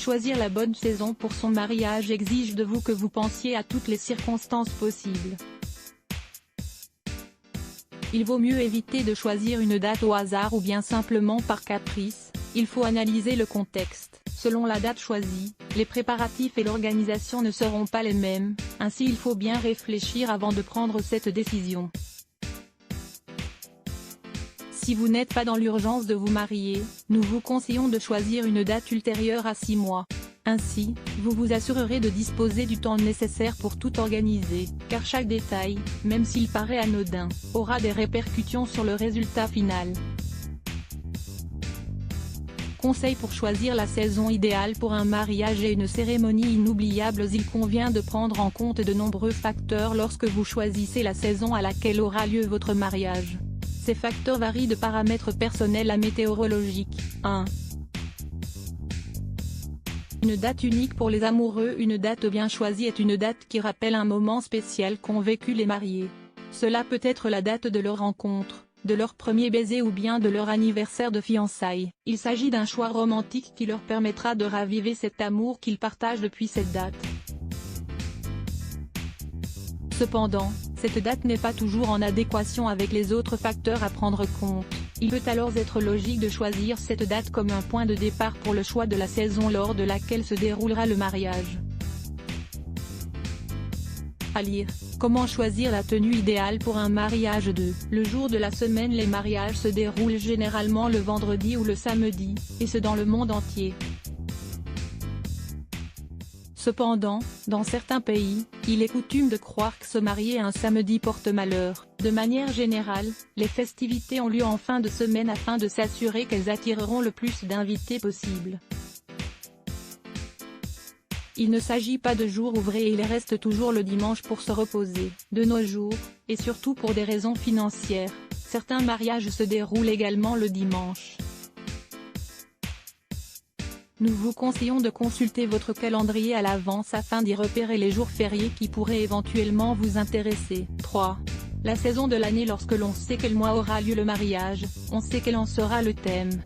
Choisir la bonne saison pour son mariage exige de vous que vous pensiez à toutes les circonstances possibles. Il vaut mieux éviter de choisir une date au hasard ou bien simplement par caprice, il faut analyser le contexte. Selon la date choisie, les préparatifs et l'organisation ne seront pas les mêmes, ainsi il faut bien réfléchir avant de prendre cette décision. Si vous n'êtes pas dans l'urgence de vous marier, nous vous conseillons de choisir une date ultérieure à 6 mois. Ainsi, vous vous assurerez de disposer du temps nécessaire pour tout organiser, car chaque détail, même s'il paraît anodin, aura des répercussions sur le résultat final. Conseil pour choisir la saison idéale pour un mariage et une cérémonie inoubliable. Il convient de prendre en compte de nombreux facteurs lorsque vous choisissez la saison à laquelle aura lieu votre mariage. Ces facteurs varient de paramètres personnels à météorologiques. 1. Une date unique pour les amoureux. Une date bien choisie est une date qui rappelle un moment spécial qu'ont vécu les mariés. Cela peut être la date de leur rencontre, de leur premier baiser ou bien de leur anniversaire de fiançailles. Il s'agit d'un choix romantique qui leur permettra de raviver cet amour qu'ils partagent depuis cette date. Cependant, cette date n'est pas toujours en adéquation avec les autres facteurs à prendre compte. Il peut alors être logique de choisir cette date comme un point de départ pour le choix de la saison lors de laquelle se déroulera le mariage. À lire. Comment choisir la tenue idéale pour un mariage le jour de la semaine. Les mariages se déroulent généralement le vendredi ou le samedi, et ce dans le monde entier. Cependant, dans certains pays, il est coutume de croire que se marier un samedi porte malheur. De manière générale, les festivités ont lieu en fin de semaine afin de s'assurer qu'elles attireront le plus d'invités possible. Il ne s'agit pas de jours ouvrés et il reste toujours le dimanche pour se reposer. De nos jours, et surtout pour des raisons financières, certains mariages se déroulent également le dimanche. Nous vous conseillons de consulter votre calendrier à l'avance afin d'y repérer les jours fériés qui pourraient éventuellement vous intéresser. 3. La saison de l'année. Lorsque l'on sait quel mois aura lieu le mariage, on sait quel en sera le thème.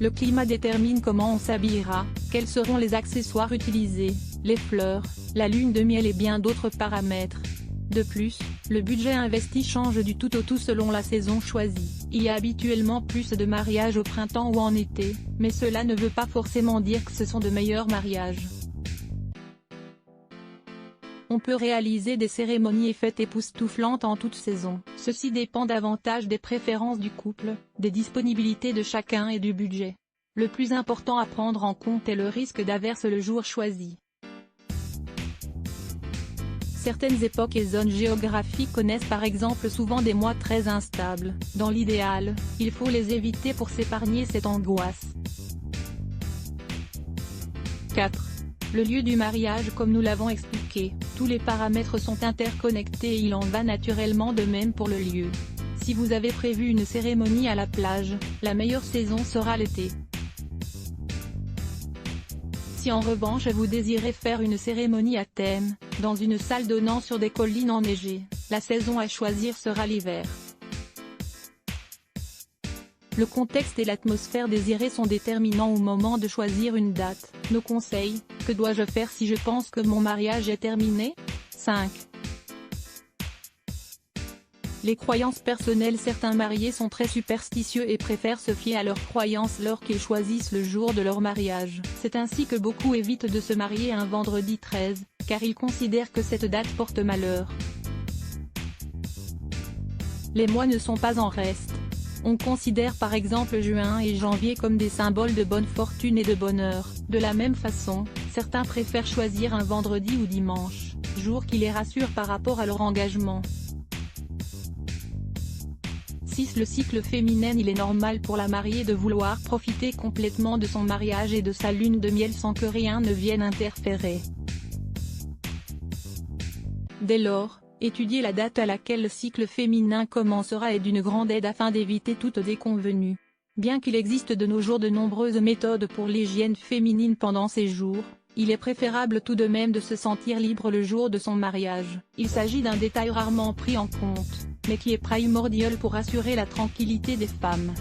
Le climat détermine comment on s'habillera, quels seront les accessoires utilisés, les fleurs, la lune de miel et bien d'autres paramètres. De plus, le budget investi change du tout au tout selon la saison choisie. Il y a habituellement plus de mariages au printemps ou en été, mais cela ne veut pas forcément dire que ce sont de meilleurs mariages. On peut réaliser des cérémonies et fêtes époustouflantes en toute saison. Ceci dépend davantage des préférences du couple, des disponibilités de chacun et du budget. Le plus important à prendre en compte est le risque d'averse le jour choisi. Certaines époques et zones géographiques connaissent par exemple souvent des mois très instables. Dans l'idéal, il faut les éviter pour s'épargner cette angoisse. 4. Le lieu du mariage. Comme nous l'avons expliqué, tous les paramètres sont interconnectés et il en va naturellement de même pour le lieu. Si vous avez prévu une cérémonie à la plage, la meilleure saison sera l'été. Si en revanche vous désirez faire une cérémonie à thème, dans une salle donnant sur des collines enneigées, la saison à choisir sera l'hiver. Le contexte et l'atmosphère désirée sont déterminants au moment de choisir une date. Nos conseils: que dois-je faire si je pense que mon mariage est terminé? 5. Les croyances personnelles. Certains mariés sont très superstitieux et préfèrent se fier à leurs croyances lorsqu'ils choisissent le jour de leur mariage. C'est ainsi que beaucoup évitent de se marier un vendredi 13, car ils considèrent que cette date porte malheur. Les mois ne sont pas en reste. On considère par exemple juin et janvier comme des symboles de bonne fortune et de bonheur. De la même façon, certains préfèrent choisir un vendredi ou dimanche, jour qui les rassure par rapport à leur engagement. 6. Le cycle féminin. Il est normal pour la mariée de vouloir profiter complètement de son mariage et de sa lune de miel sans que rien ne vienne interférer. Dès lors, étudier la date à laquelle le cycle féminin commencera est d'une grande aide afin d'éviter toute déconvenue. Bien qu'il existe de nos jours de nombreuses méthodes pour l'hygiène féminine pendant ces jours, il est préférable tout de même de se sentir libre le jour de son mariage. Il s'agit d'un détail rarement pris en compte, mais qui est primordial pour assurer la tranquillité des femmes.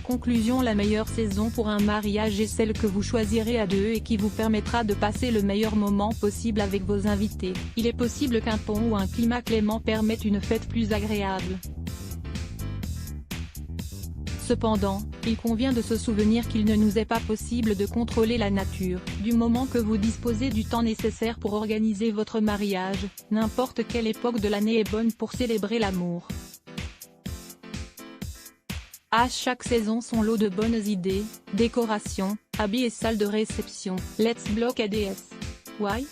Conclusion: la meilleure saison pour un mariage est celle que vous choisirez à deux et qui vous permettra de passer le meilleur moment possible avec vos invités. Il est possible qu'un pont ou un climat clément permette une fête plus agréable. Cependant, il convient de se souvenir qu'il ne nous est pas possible de contrôler la nature. Du moment que vous disposez du temps nécessaire pour organiser votre mariage, n'importe quelle époque de l'année est bonne pour célébrer l'amour. À chaque saison son lot de bonnes idées, décorations, habits et salles de réception. Let's block ADS. Why?